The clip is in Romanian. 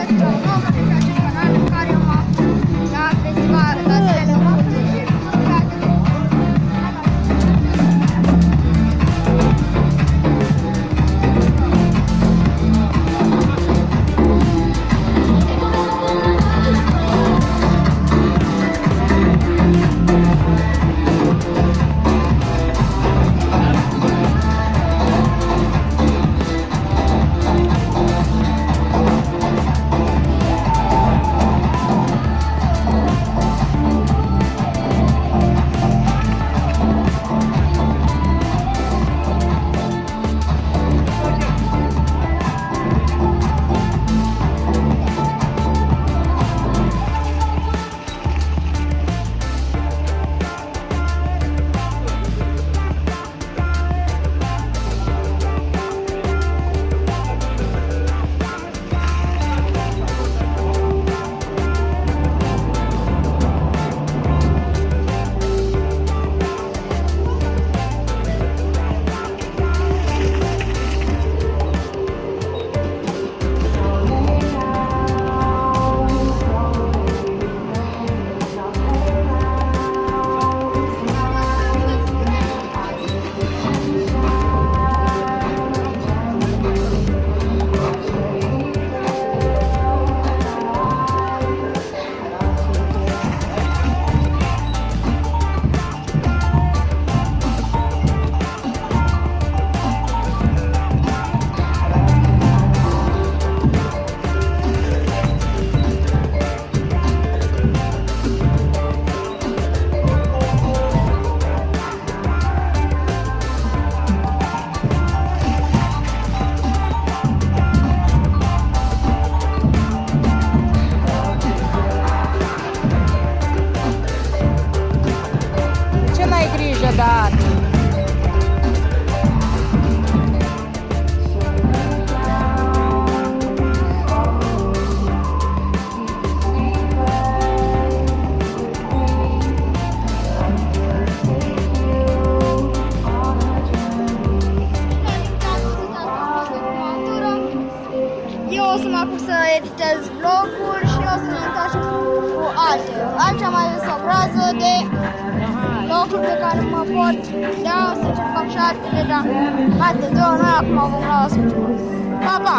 găsit la un nou pe acest canal în care mă aflu la festival, la zilele omului și da. Eu o să mă apuc să editez vloguri și o să ne întoarcem cu altcea mai sabroasă de locuri pe care mă pot da, o să încercăm și altele, dar mai de două noi acum vom lua o să încercăm. Pa, pa!